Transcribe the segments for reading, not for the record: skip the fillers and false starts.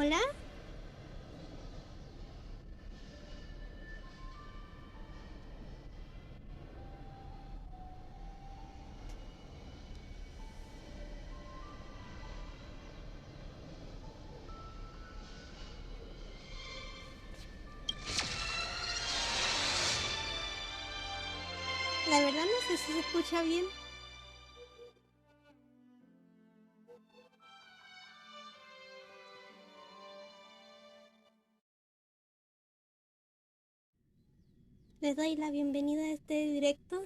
¿Hola? La verdad no sé si se escucha bien. Les doy la bienvenida a este directo.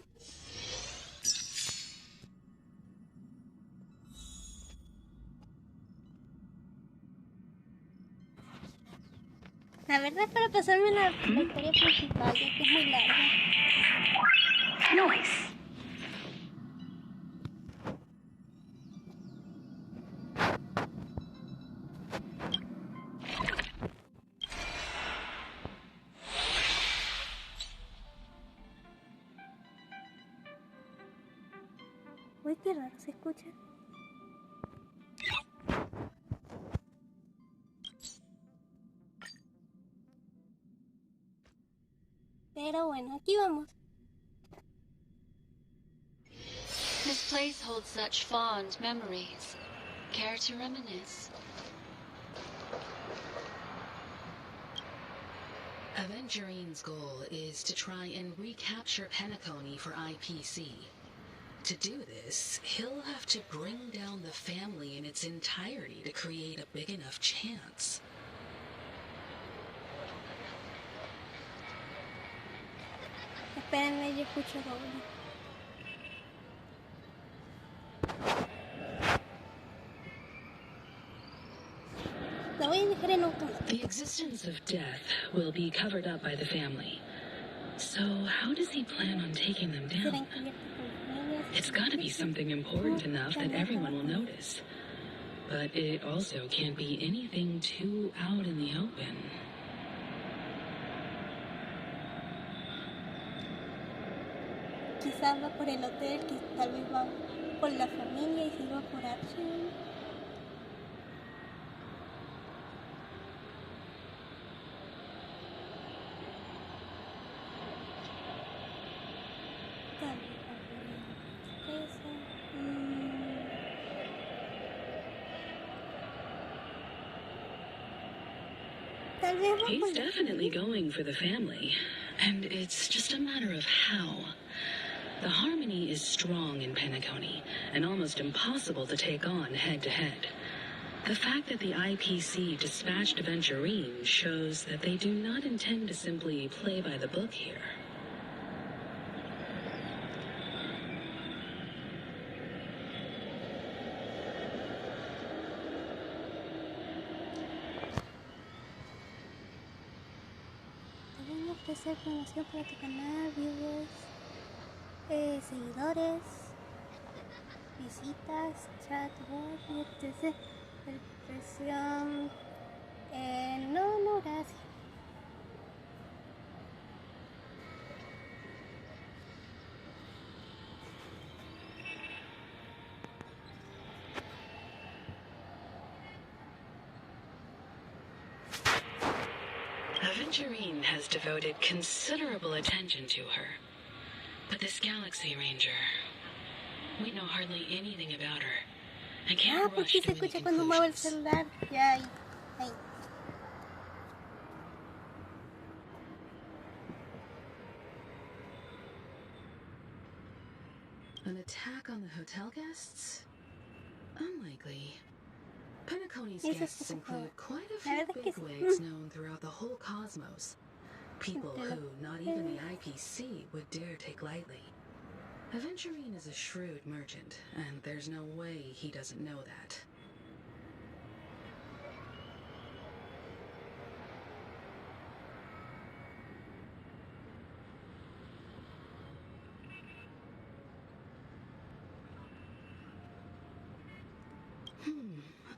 La verdad es para pasarme la historia principal, ya que es muy larga. Noise. Uy, qué raro se escucha. Pero bueno, aquí vamos. This place holds such fond memories. Care to reminisce? Avengerine's goal is to try and recapture Penacony for IPC. To do this, he'll have to bring down the family in its entirety to create a big enough chance. Espérenme, yo escucho doble. La voy a dejar en automático. The existence of death will be covered up by the family. So how does he plan on taking them Será down? encubierta por las medias. It's got to be something important enough that everyone will notice. But it also can't be anything too out in the open. Quizás va por el hotel, que tal vez va por la familia y si va por Archie. Tal vez va por la empresa. Tal vez va por He's la definitely familia. going for the family. And it's just a matter of how. The harmony is strong in Penacony and almost impossible to take on head to head. The fact that the IPC dispatched Aventurine shows that they do not intend to simply play by the book here. También ofrecer promoción para tu canal, viewers, seguidores, visitas, chat, bot, etc. Expresión. No, gracias. Aventurine has devoted considerable attention to her. But this Galaxy Ranger, we know hardly anything about her. I can't rush Porque to se any escucha cuando muevo el conclusions. celular. Ya, ahí. An attack on the hotel guests? Unlikely. Penacony's Eso guests sí, por favor. include quite a La few verdad es que sí. bigwigs known throughout the whole cosmos. People who not even the IPC would dare take lightly. Aventurine is a shrewd merchant, and there's no way he doesn't know that.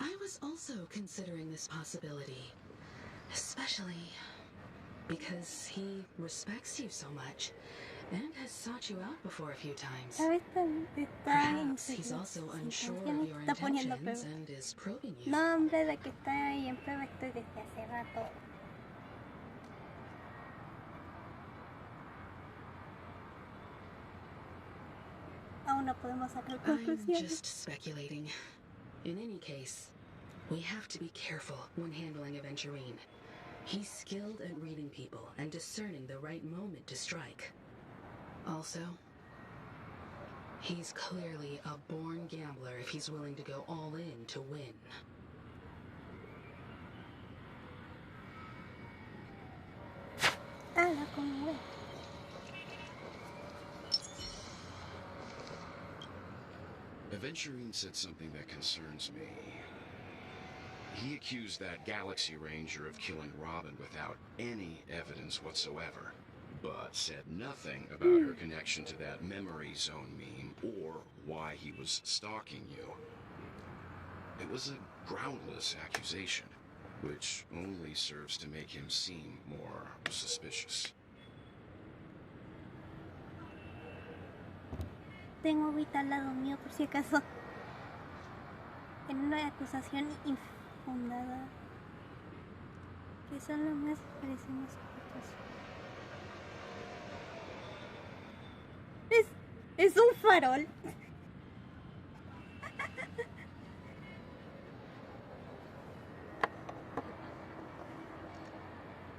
I was also considering this possibility. Especially because he respects you so much, and has sought you out before a few times. A veces está Perhaps he's also unsure of your está poniendo intentions pruebas. and is probing you. No, hombre, la que está ahí en prueba estoy desde hace rato. Aún no podemos sacar I'm conclusiones. just speculating. In any case, we have to be careful when handling Aventurine. He's skilled at reading people and discerning the right moment to strike. Also, he's clearly a born gambler if he's willing to go all in to win. Habla con güey. Aventurine said something that concerns me. He accused that Galaxy Ranger of killing Robin without any evidence whatsoever, but said nothing about her connection to that memory zone meme or why he was stalking you. It was a groundless accusation, which only serves to make him seem more suspicious. Tengo ahorita al lado mío por si acaso. En una acusación infundada. Que son los más parecemos nosotros. Es un farol.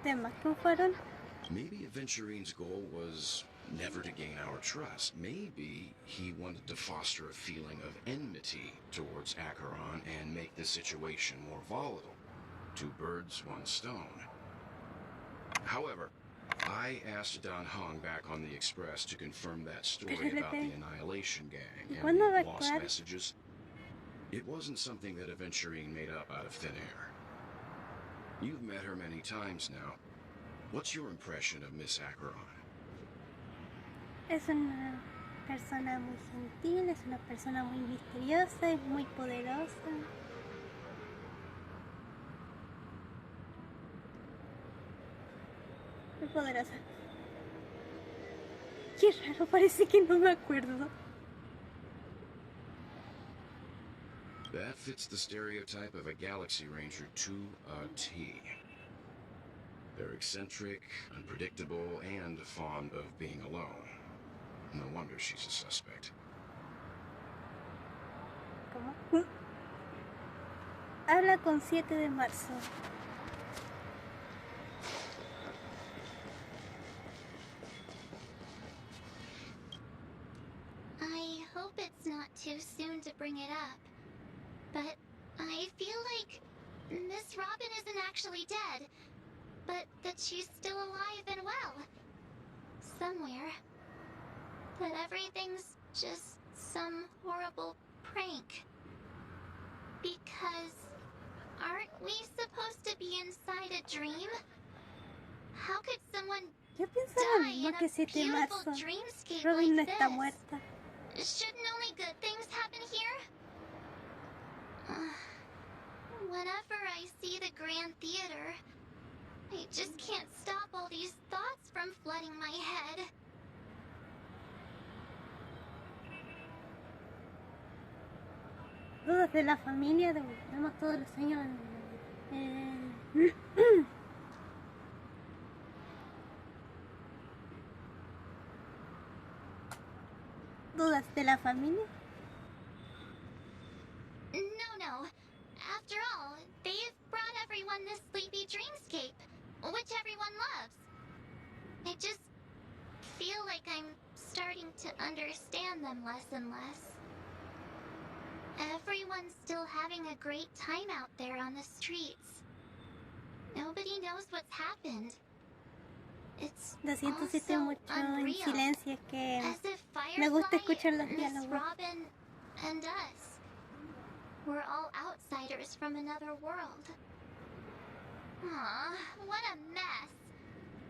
Temas que un farol. Maybe Aventurine's goal was never to gain our trust. Maybe he wanted to foster a feeling of enmity towards Acheron and make the situation more volatile. Two birds, one stone. However, I asked Don Hong back on the Express to confirm that story about the Annihilation Gang and the lost messages. It wasn't something that Aventurine made up out of thin air. You've met her many times now. What's your impression of Miss Acheron? Es una persona muy gentil, es una persona muy misteriosa, es muy poderosa. Muy poderosa. Qué raro, parece que no me acuerdo. That fits the stereotype of a Galaxy Ranger to a T. They're eccentric, unpredictable, and fond of being alone. No wonder she's a suspect. ¿Cómo? Habla con 7 de marzo. I hope it's not too soon to bring it up, but I feel like Miss Robin isn't actually dead, but that she's still alive and well. Somewhere. That everything's just some horrible prank. Because aren't we supposed to be inside a dream? How could someone Yo pensaba lo die mismo in que a 7 de beautiful marzo. dreamscape Robin no like está this? muerta. Shouldn't only good things happen here? Whenever I see the Grand Theater, I just can't stop all these thoughts from flooding my head. Dudas de la familia, devolvemos todos los años. ¿Dudas de la familia? No. After all, they've brought everyone this sleepy dreamscape, which everyone loves. I just feel like I'm starting to understand them less and less. Everyone's still having a great time out there on the streets. Nobody knows what's happened. It's Lo siento si estoy all mucho so en unreal. silencio, es que As if me gusta Firefly, escuchar los Miss diálogos. Robin, and us. We're all outsiders from another world. Aw, what a mess.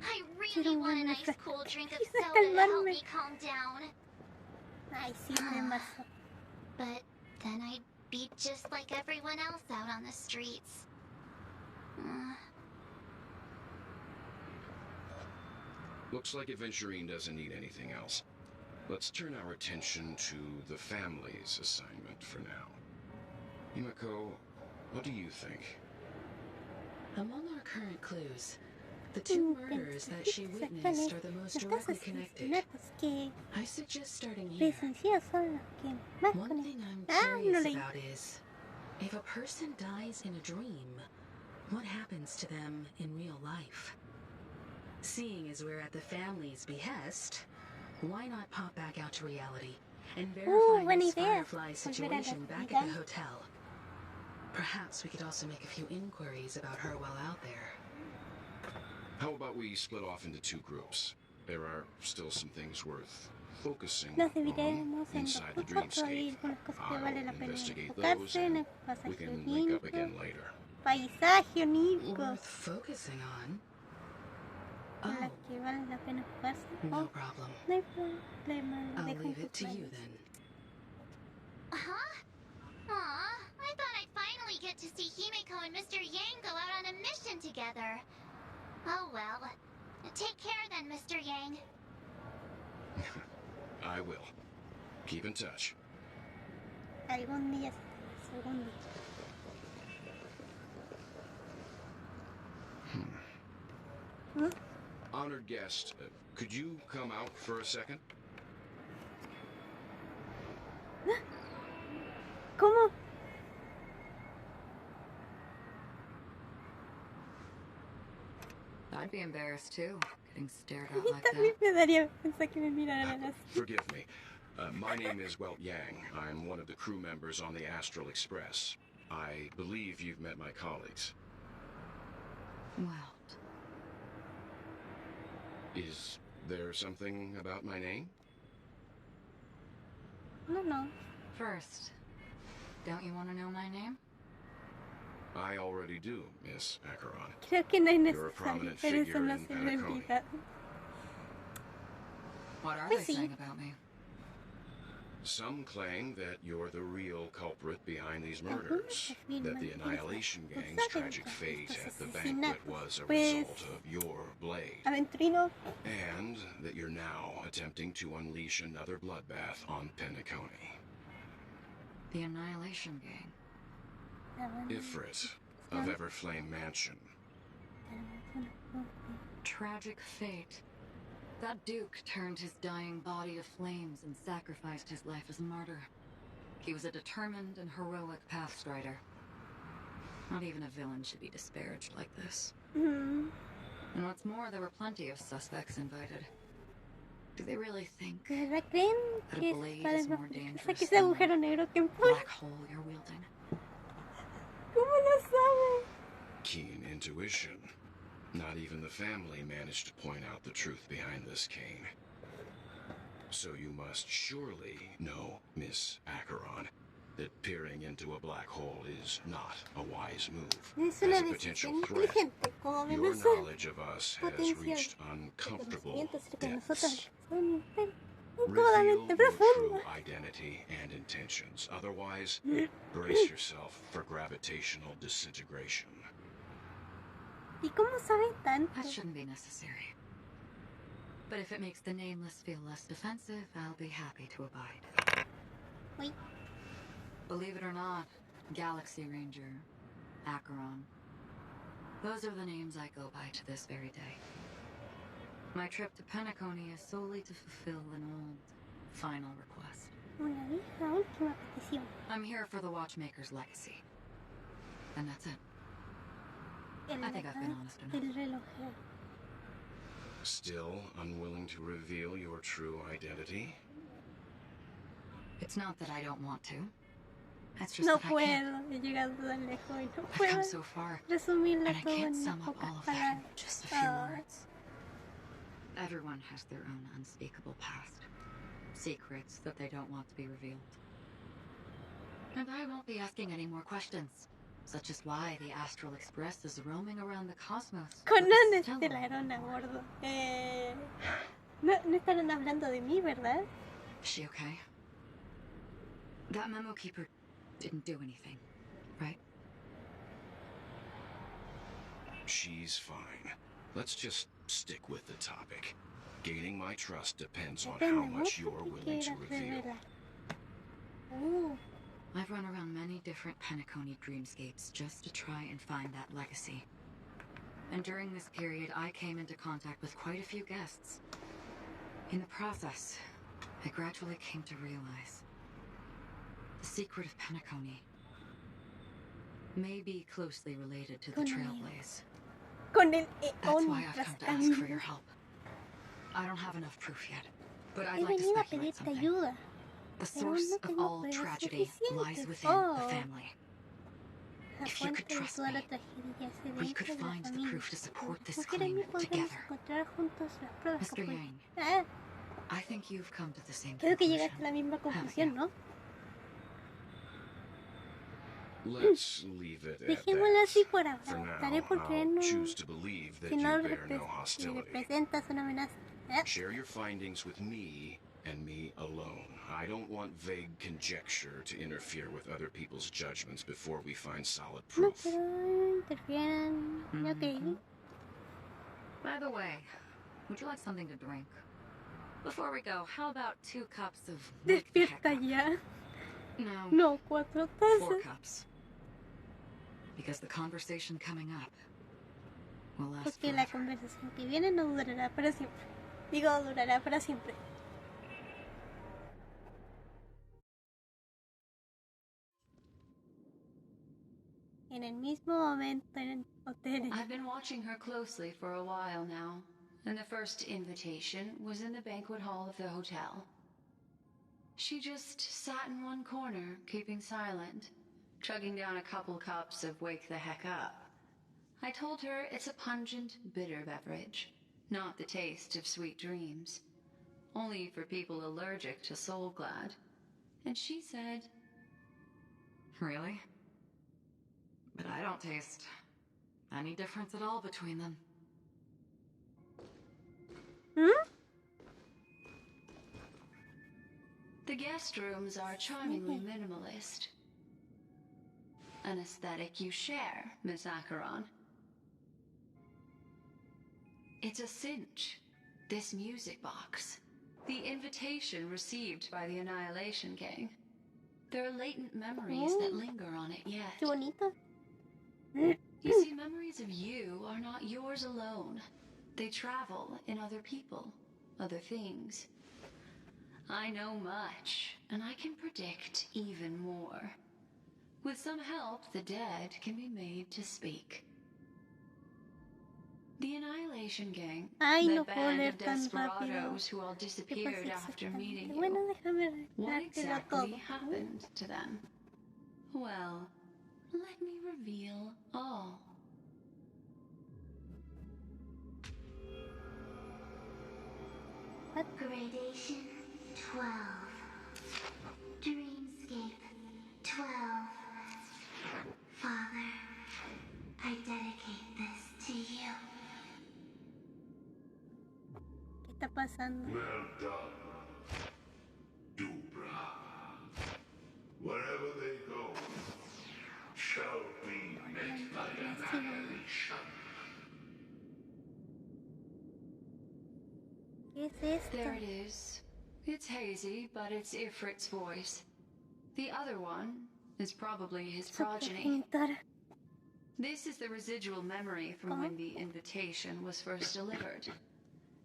I Quiero really un want buen a nice refresco. cool drink of Quisiera soda to help calmarme. me calm down. Ay, 7 de marzo. But then I'd be just like everyone else out on the streets. Looks like Aventurine doesn't need anything else. Let's turn our attention to the family's assignment for now. Himiko, what do you think? Among our current clues, the two murders that she witnessed are the most directly connected. I suggest starting here. One thing I'm curious about is, if a person dies in a dream, what happens to them in real life? Seeing as we're at the family's behest, why not pop back out to reality and verify this Firefly situation back at the hotel? Perhaps we could also make a few inquiries about her while out there. How about we split off into two groups? There are still some things worth focusing Nos on dividiremos en inside dos the grupos, hay dreamscape. algunas cosas que I'll vale la pena investigate those enfocarse en and el we pasaje can link up bonito, again later. paisaje único, Worth focusing on? en la Oh, que vale la pena enfocarse. no Oh, problem. no hay problema, lo I'll dejo en leave it tus to you manos. then. Huh? Aw, I thought I'd finally get to see Himiko and Mr. Yang go out on a mission together. Oh well. Take care then, Mr. Yang. I will. Keep in touch. Algún día, algún día. ¿Mm? Honored guest, could you come out for a second? ¿Cómo? I'd be embarrassed too, getting stared at Y like también that. me daría pensar que me miraran así. Forgive me. My name is Welt Yang. I'm one of the crew members on the Astral Express. I believe you've met my colleagues. Well, Is there something about my name? No. first, don't you want to know my name? I already do, Miss Acheron. Creo que no es You're a necesario, prominent pero eso figure no in se me Penacony. olvida. What are Pues they sí. saying about me? Some claim that you're the real culprit behind these murders, that the Annihilation Gang's tragic fate at the banquet was a result of your blade, Aventurino, and that you're now attempting to unleash another bloodbath on Penacony. The Annihilation Gang. Ifrit of Everflame Mansion. Tragic fate. That Duke turned his dying body to flames and sacrificed his life as a martyr. He was a determined and heroic pathstrider. Not even a villain should be disparaged like this. And what's more, there were plenty of suspects invited. Do they really think ¿de verdad creen that que a es blade para is no more que dangerous ese than agujero the negro que empuje? black hole you're wielding? ¿Cómo lo sabe? Keen intuition. Not even the family managed to point out the truth behind this cane. So you must surely know, Miss Acheron, that peering into a black hole is not a wise move. Es una As a decisión potential threat, inteligente, como ven your esa knowledge of us has potencial reached de uncomfortable conocimiento acerca de depths. nosotros son Reveal incómodamente your profundas. true identity and intentions. Otherwise, brace yourself for gravitational disintegration. ¿Y cómo saben tanto? That shouldn't be necessary. But if it makes the nameless feel less defensive, I'll be happy to abide. Uy, Believe it or not, Galaxy Ranger, Acheron. Those are the names I go by to this very day. My trip to Penacony is solely to fulfill an old, final request. una vieja última petición. I'm here for the Watchmaker's legacy. And that's it. El I think I've been honest enough. del relojero. Still unwilling to reveal your true identity? It's not that I don't want to. It's just No that I can't. puedo, he llegado tan lejos y no I've puedo come so far, resumirlo and I todo can't en sum up pocas all of that in palabras. just a few Ah. words. Everyone has their own unspeakable past. Secrets that they don't want to be revealed. And I won't be asking any more questions, such as why the Astral Express is roaming around the cosmos. Con with a un stellar estelaron a reward. bordo. No estarán hablando de mí, ¿verdad? Is she okay? That memo keeper didn't do anything, right? She's fine. Let's just stick with the topic. Gaining my trust depends on how Depende much mucho you're que willing to quieras reveal. revelar. I've run around many different Penacony dreamscapes just to try and find that legacy. And during this period, I came into contact with quite a few guests. In the process, I gradually came to realize the secret of Penacony may be closely related to the Trailblaze. Con el That's eón why I've tras come to ask for your camino. help. I don't have enough proof yet, but I'd He like to venido a speculate pedirte something. ayuda. The Pero source no of tengo all pruebas tragedy lies suficientes. within the Oh, family. la If you fuente could de trust toda la me, tragedia yace we dentro could de la find the familia. proof to Si support this confiar en mí, claim podremos together. encontrar juntos las pruebas Mr. que apoyan. Yang, Ah, I think you've come to the same creo que conclusion, llegaste a la misma haven't conclusión, you? ¿no? Let's leave it at Dejémoslo así that. por ahora. For Optaré now, por creer I'll no, choose to believe that si you no bear no hostility. representas una amenaza. Share your findings with me and me alone. I don't want vague conjecture to interfere with other people's judgments before we find solid No proof. quiero interfieran. Ok. By the way, would you like something to drink? Before we go, how about 2 cups of wake the heck Despierta up? ya. No, No, 4 4 tazas. cups. Because the conversation coming up will last Porque la forever. conversación que viene no durará para siempre. Digo, durará para siempre. En el mismo momento en el hotel. I've been watching her closely for a while now, and the first invitation was in the banquet hall of the hotel. She just sat in one corner, keeping silent, chugging down a couple cups of Wake the Heck Up. I told her it's a pungent, bitter beverage, not the taste of sweet dreams. Only for people allergic to Soul Glad. And she said, Really? But I don't taste any difference at all between them. the guest rooms are charmingly minimalist. An aesthetic you share, Miss Acheron. It's a cinch, this music box. The invitation received by the Annihilation Gang. There are latent memories that linger on it yet. Qué bonito. You see, memories of you are not yours alone. They travel in other people, other things. I know much, and I can predict even more. With some help, the dead can be made to speak. The Annihilation Gang, Ay, that no puedo band leer of tan desperados rápido. who all ¿Qué disappeared pasa after exactamente? meeting Bueno, you. déjame What arreglártelo exactly todo. happened to them? Well, let me reveal all. Gradation 12. Dreamscape 12. Father, I dedicate this to you. ¿Qué está pasando? Well done, Dubra. Wherever they go, shall be met by annihilation. ¿Qué es esto? There it is. It's hazy, but it's Ifrit's voice. The other one is probably his Su progeny. progenitora. This is the residual memory from when the invitation was first delivered.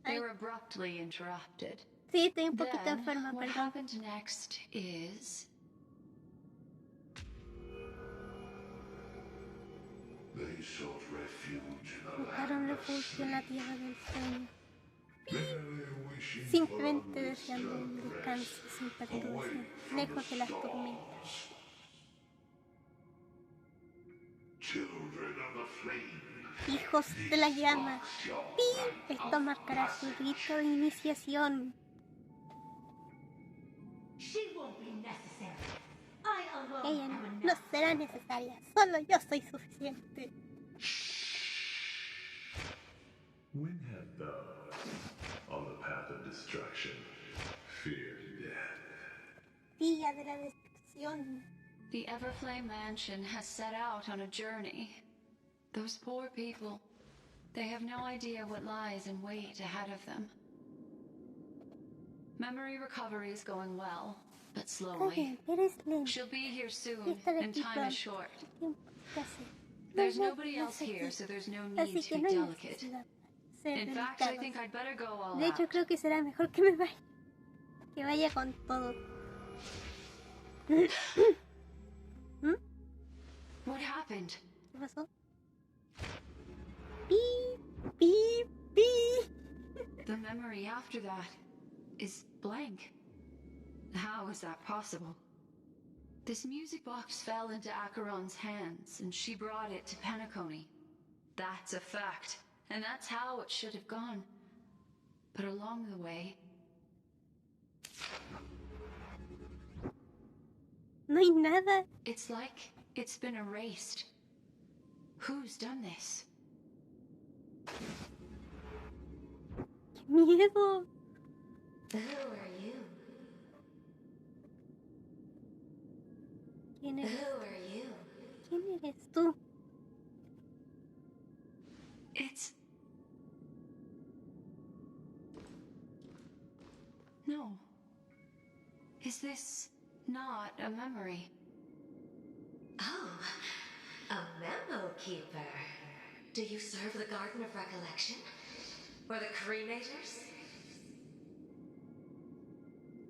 They were abruptly interrupted. Sí, estoy un poquito Then, enferma, what perdón. happened next is... They sought refuge in the Buscaron land of refugio en la sleep, tierra del sueño. barely wishing for Simplemente undisturbed deseando un descanso rest, sin perturbación, away from lejos de the las tormentas. storms. Children of the flame, Hijos de la llama. marks your ¡Pi! rite Esto of marcará su passage. grito de iniciación. She won't be necessary. I alone Ella am no enough. será necesaria. Solo yo soy suficiente. When have those on the path of destruction feared death? Día de la destrucción. The Everflame Mansion has set out on a journey. Those poor people, they have no idea what lies in wait ahead of them. Memory recovery is going well, but Está slowly. bien, eres lento. She'll be here Y soon, estará and aquí time pronto. is short. El tiempo casi. There's No, nobody no else es here, aquí. so there's no need Así to que be no hay delicate. necesidad de ser In fact, I think delicados. I'd better go all De hecho, out. creo que será mejor que me vaya. Que vaya con todo. ¿Mm? What happened? ¿Qué pasó? Pi, pi, pi. The memory after that is blank. How is that possible? This music box fell into Acheron's hands, and she brought it to Penacony. That's a fact, and that's how it should have gone. But along the way... No hay nada. It's like it's been erased. Who's done this? ¡Qué miedo! Who are you? ¿Quién Who eres? are you? ¿Quién eres tú? It's... No. Is this not a memory? Oh, a memo keeper. Do you serve the Garden of Recollection? Or the Cremators?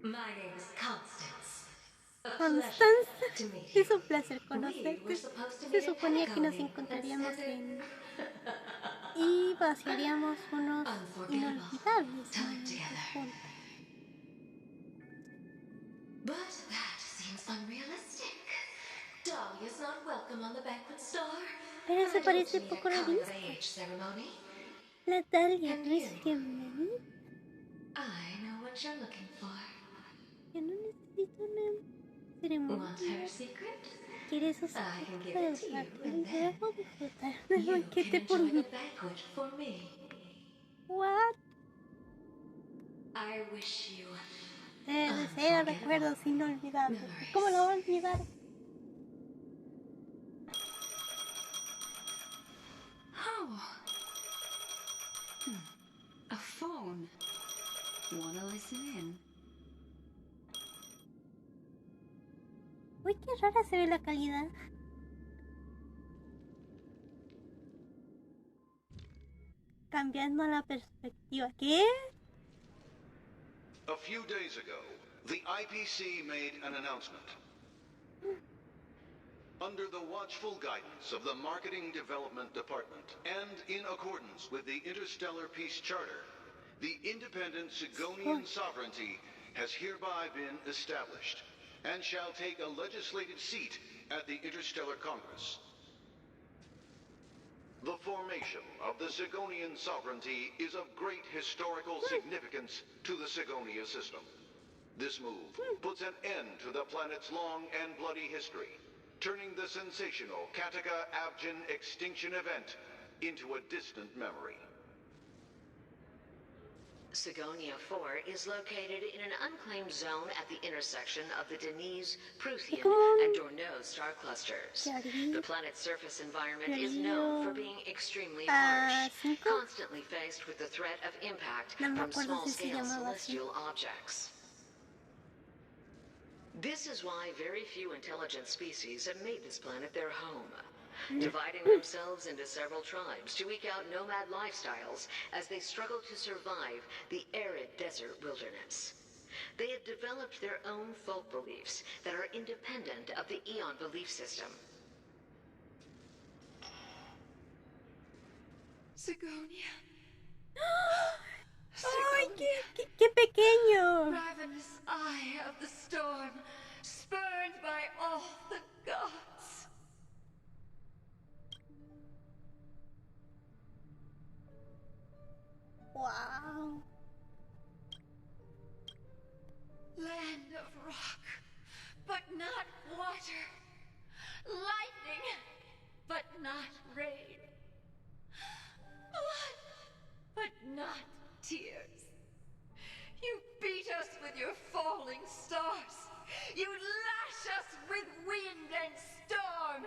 My name is Constance. A pleasure Constanza. to meet you. Es un placer We were conocerte. supposed to Se meet in suponía que nos Penacony, encontraríamos but en... Y vaciaríamos unos Unforgettable inolvidables time momentos together. juntos. But that seems unrealistic. Dahlia's not welcome on the banquet star. Pero se I don't parece need a poco coming of realista. age ceremony. La Dalia And no es you? bienvenida. I know what you're looking for. Yo no necesito una Want ceremonia. her secret? ¿Quieres usar I can give para it to you, usarte and y then luego disfrutar del you banquete can por enjoy mí? the banquet for me. What? I wish you Deseo recuerdos inolvidables. ¿Cómo lo voy a olvidar? Oh. A phone. Wanna listen in? Uy, qué rara se ve la calidad. Cambiando la perspectiva. ¿Qué? A few days ago, the IPC made an announcement. Under the watchful guidance of the Marketing Development Department, and in accordance with the Interstellar Peace Charter, the independent Sigonian sovereignty has hereby been established, and shall take a legislative seat at the Interstellar Congress. The formation of the Sigonian sovereignty is of great historical significance to the Sigonia system. This move puts an end to the planet's long and bloody history, turning the sensational Kataka-Abjin extinction event into a distant memory. Sigonia 4 is located in an unclaimed zone at the intersection of the Denise, Prothean, and Dorneau star clusters. The planet's surface environment is known for being extremely harsh, constantly faced with the threat of impact from small-scale celestial objects. This is why very few intelligent species have made this planet their home, dividing themselves into several tribes to eke out nomad lifestyles as they struggle to survive the arid desert wilderness. They have developed their own folk beliefs that are independent of the Eon belief system. Sigonia. ¡Ay, qué pequeño! Ravenous eye of the storm, spurned by all the gods. ¡Wow! Land of rock, but not water. Lightning, but not rain. Blood, but not tears. You beat us with your falling stars. You lash us with wind and storm.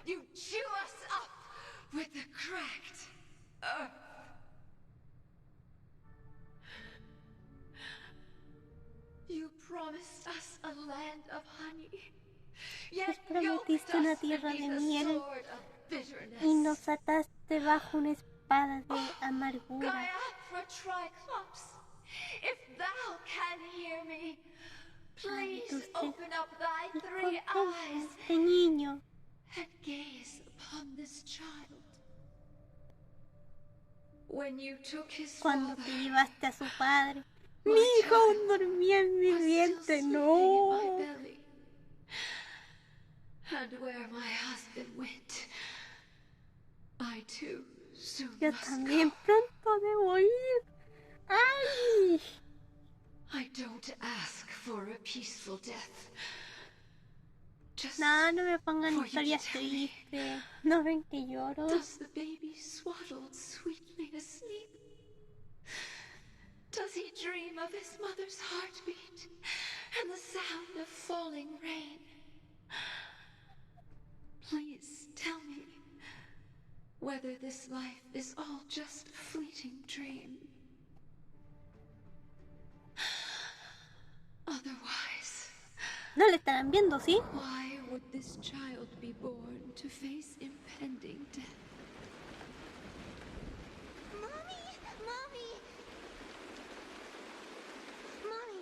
You chew us up with the cracked earth. esta tierra de miel sword of bitterness. y nos ataste bajo una espada de amargura. Gaiathra Triclops, if thou can hear me, please open up thy Y three contempla eyes este niño. and gaze upon this child. When you took his Cuando father, te llevaste a su padre. my Mi hijo aún child dormía en mi was still vientre, sleeping in my no. belly. And where my husband went, I too soon Yo must también go. pronto debo ir. ¡Ay! I don't ask for a peaceful death. Just No, no me pongan for you to historias tell me, tristes. ¿No ven que lloro? does the baby swaddle sweetly asleep? Does he dream of his mother's heartbeat and the sound of falling rain? Please tell me whether this life is all just a fleeting dream. Otherwise, ¿No le estarán viendo, sí? why would this child be born to face impending death? Mommy! Mommy! Mommy,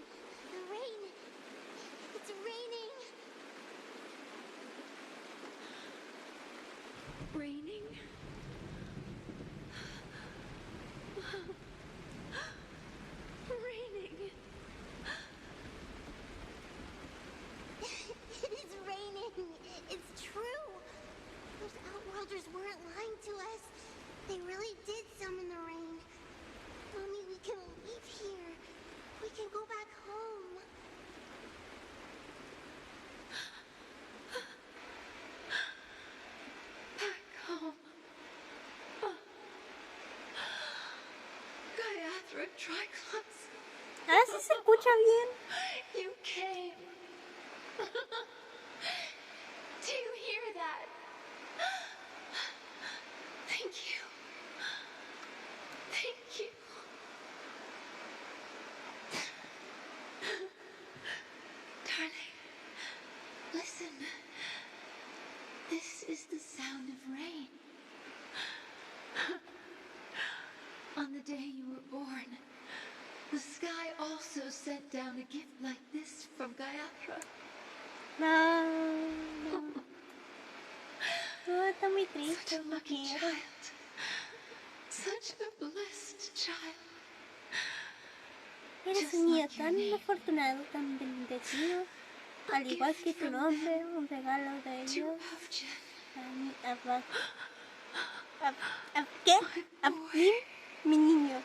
the rain. It's raining. Raining? Raining. It's raining. It's true. Those outworlders weren't lying to us. They really did summon the rain. Mommy, we can leave here. We can go back home. Back home. Gaiathra Triclops, Ahora sí se escucha bien. you came. Do you hear that? Thank you. Thank you. Darling, listen. This is the sound of rain. On the day you were born, the sky also sent down a gift like this from Gaiathra. No, no. Todo está muy triste. Such a No lucky quiero. child. Such a blessed child. Eres Just un niño like your tan name. afortunado, tan bendecido. A Al igual gift que tu from nombre, them un regalo de to Dios. Avjen, A mí, ¿qué? A my mí, boy. mi niño.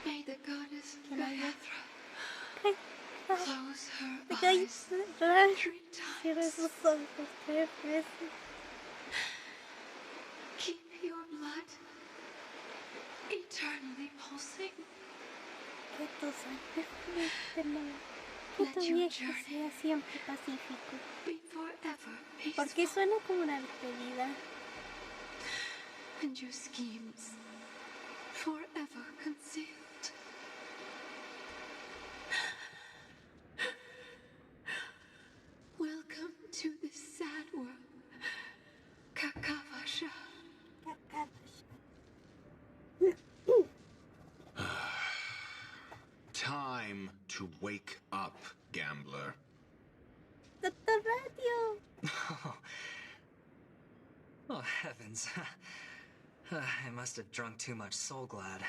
May the goddess Que no haya- Gaiathra Ay, ah, close her me caí. eyes Ay, 3 cierra times. sus ojos 3 veces. Keep your blood eternally pulsing. Que tu sangre fluya, hermano. Que Let tu your viaje journey sea siempre pacífico. be forever ¿Por qué peaceful. suena como una despedida? And your schemes forever concealed. Welcome to this sad world, Kakavasha. Time to wake up, gambler. Doctor Radio. Oh, heavens. I must have drunk too much Soul Glad.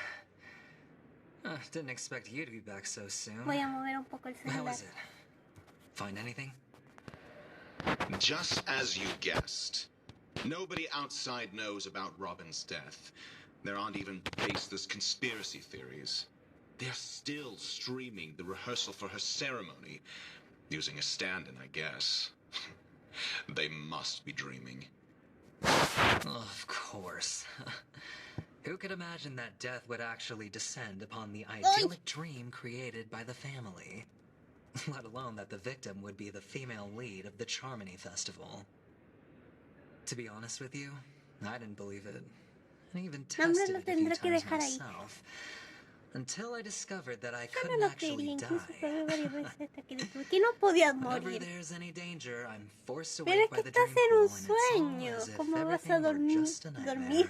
Didn't expect you to be back so soon. Voy a mover un poco el How celular. is it? Find anything? Just as you guessed. Nobody outside knows about Robin's death. There aren't even baseless conspiracy theories. They're still streaming the rehearsal for her ceremony, using a stand-in, I guess. They must be dreaming. Of course. Who could imagine that death would actually descend upon the idyllic dream created by the family? Let alone that the victim would be the female lead of the Charmony Festival. To be honest with you, I didn't believe it. I even No, hombre, tested lo it a few tendré que times dejar ahí. myself. Until I discovered that I Yo couldn't no lo actually quería, incluso die. probé varias veces hasta que descubrí que no podías Whenever morir. there's any danger, I'm forced Pero awake es by que the estás dream en un pool, and it's all sueño. as if ¿Cómo vas a everything were dormir? just a Dormir, nightmare.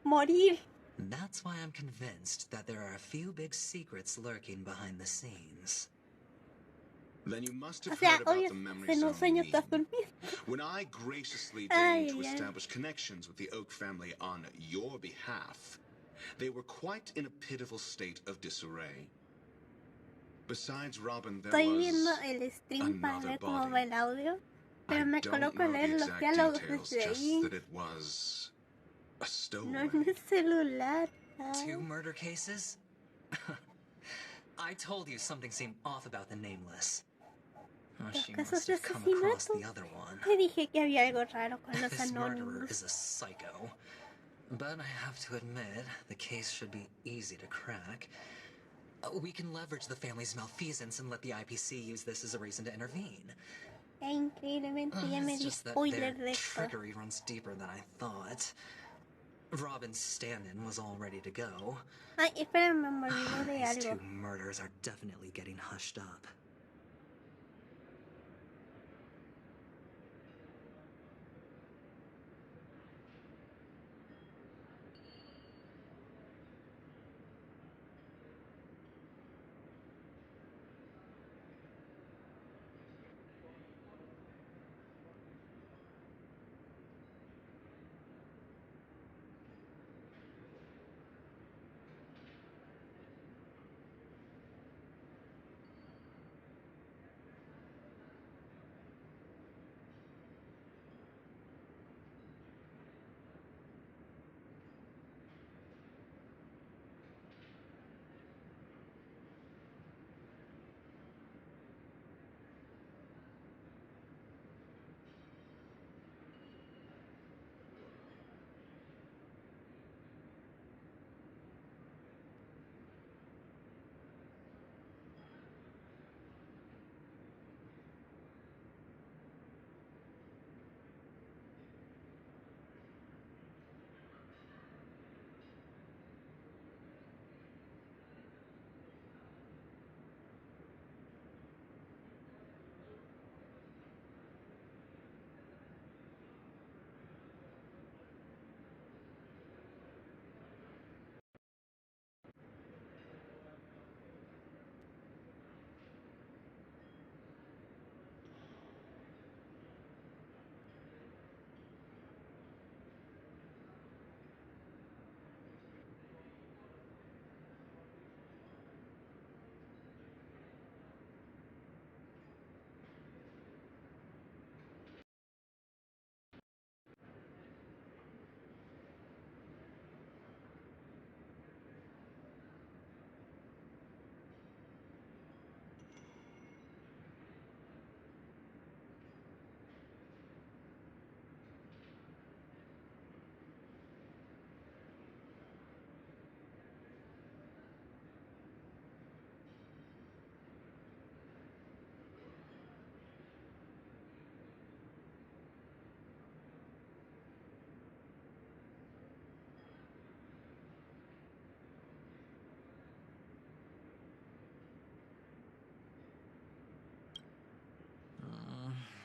morir. That's why I'm convinced that there are a few big secrets lurking behind the scenes. Then you must O have sea, heard about obvio, the memory en un zone sueño meme. estás durmiendo. When I graciously Ay, deigned to ay, ay. establish connections with the Oak family on your behalf, they were quite in a pitiful state of disarray. Besides Robin, there Estoy viendo was el stream para another ver cómo va body. el audio, I pero me don't coloco a know the leer los exact diálogos details, desde just ahí. that it was a No stowaway. en el celular. Ay. 2 murder cases? I told you something seemed off about the Nameless. Oh, Los she casos must de have come across asesinato. the other one. Te dije que había algo raro con los This murderer anónimos. is a psycho. But I have to admit, the case should be easy to crack. We can leverage the family's malfeasance and let the IPC use this as a reason to intervene. E increíblemente ya me It's di just that spoiler their de esto. trickery runs deeper than I thought. Robin's stand-in was all ready to go. Ay, espérame, me olvidé de These algo. 2 murders are definitely getting hushed up.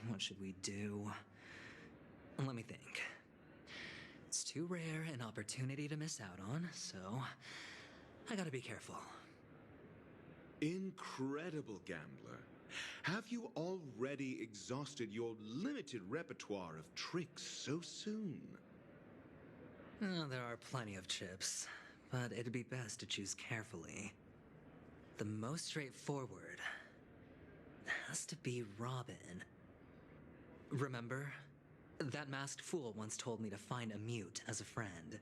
What should we do? Let me think. It's too rare an opportunity to miss out on, so I gotta be careful. Incredible gambler. Have you already exhausted your limited repertoire of tricks so soon? There are plenty of chips, but it'd be best to choose carefully. The most straightforward has to be Robin. Remember? That masked fool once told me to find a mute as a friend.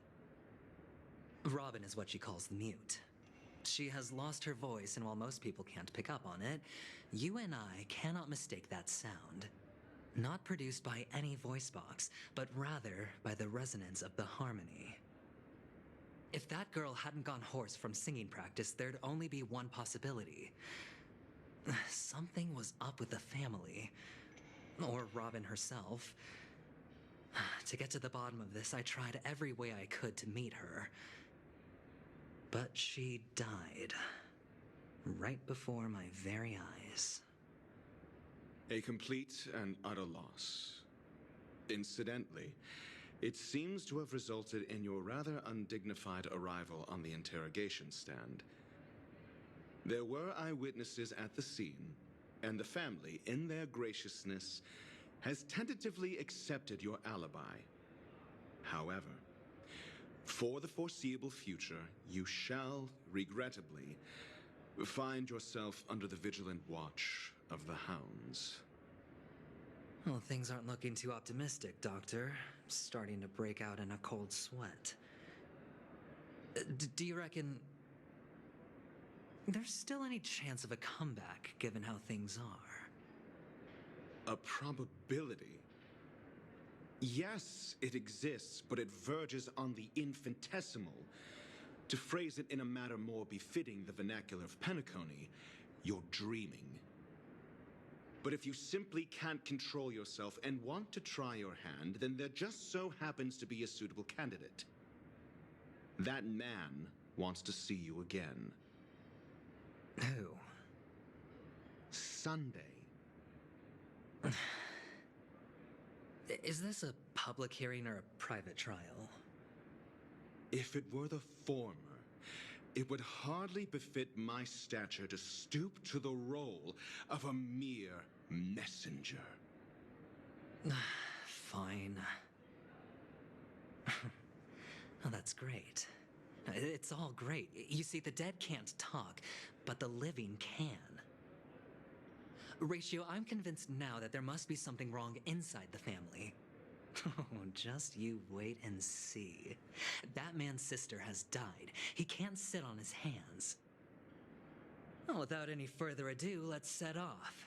Robin is what she calls the mute. She has lost her voice, and while most people can't pick up on it, you and I cannot mistake that sound. Not produced by any voice box, but rather by the resonance of the harmony. If that girl hadn't gone hoarse from singing practice, there'd only be one possibility. Something was up with the family. Or Robin herself. To get to the bottom of this, I tried every way I could to meet her. But she died. Right before my very eyes. A complete and utter loss. Incidentally, it seems to have resulted in your rather undignified arrival on the interrogation stand. There were eyewitnesses at the scene, and the family, in their graciousness, has tentatively accepted your alibi. However, for the foreseeable future, you shall, regrettably, find yourself under the vigilant watch of the hounds. Well, things aren't looking too optimistic, Doctor. I'm starting to break out in a cold sweat. Do you reckon there's still any chance of a comeback, given how things are? A probability? Yes, it exists, but it verges on the infinitesimal. To phrase it in a manner more befitting the vernacular of Penacony, you're dreaming. But if you simply can't control yourself and want to try your hand, then there just so happens to be a suitable candidate. That man wants to see you again. Who? Sunday. Is this a public hearing or a private trial? If it were the former, it would hardly befit my stature to stoop to the role of a mere messenger. Fine. Oh, that's great. It's all great. You see, the dead can't talk, but the living can. Ratio, I'm convinced now that there must be something wrong inside the family. Oh, just you wait and see. That man's sister has died. He can't sit on his hands. Well, without any further ado, let's set off.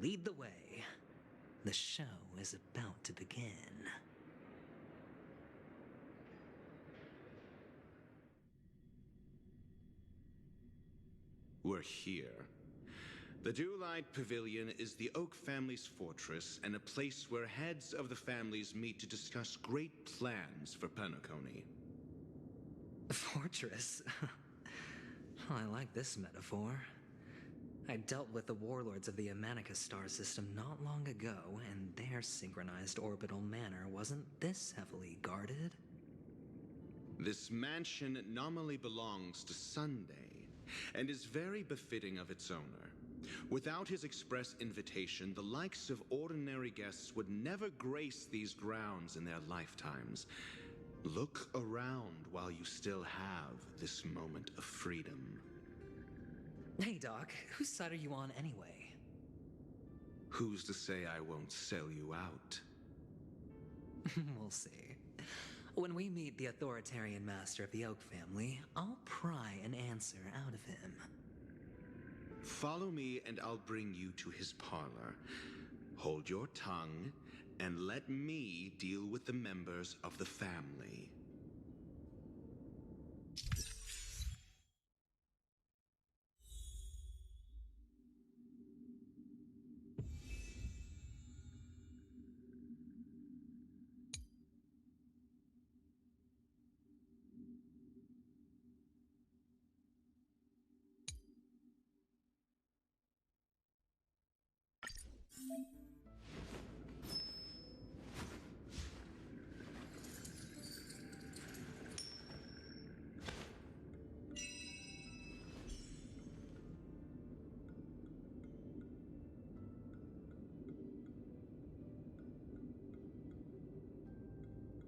Lead the way. The show is about to begin. We're here. The Dewlight Pavilion is the Oak family's fortress and a place where heads of the families meet to discuss great plans for Penacony. Fortress? I like this metaphor. I dealt with the warlords of the Amanicus star system not long ago, and their synchronized orbital manor wasn't this heavily guarded. This mansion nominally belongs to Sunday, and is very befitting of its owner. Without his express invitation, the likes of ordinary guests would never grace these grounds in their lifetimes. Look around while you still have this moment of freedom. Hey, Doc, whose side are you on anyway? Who's to say I won't sell you out? We'll see. When we meet the authoritarian master of the Oak family, I'll pry an answer out of him. Follow me and I'll bring you to his parlor. Hold your tongue and let me deal with the members of the family.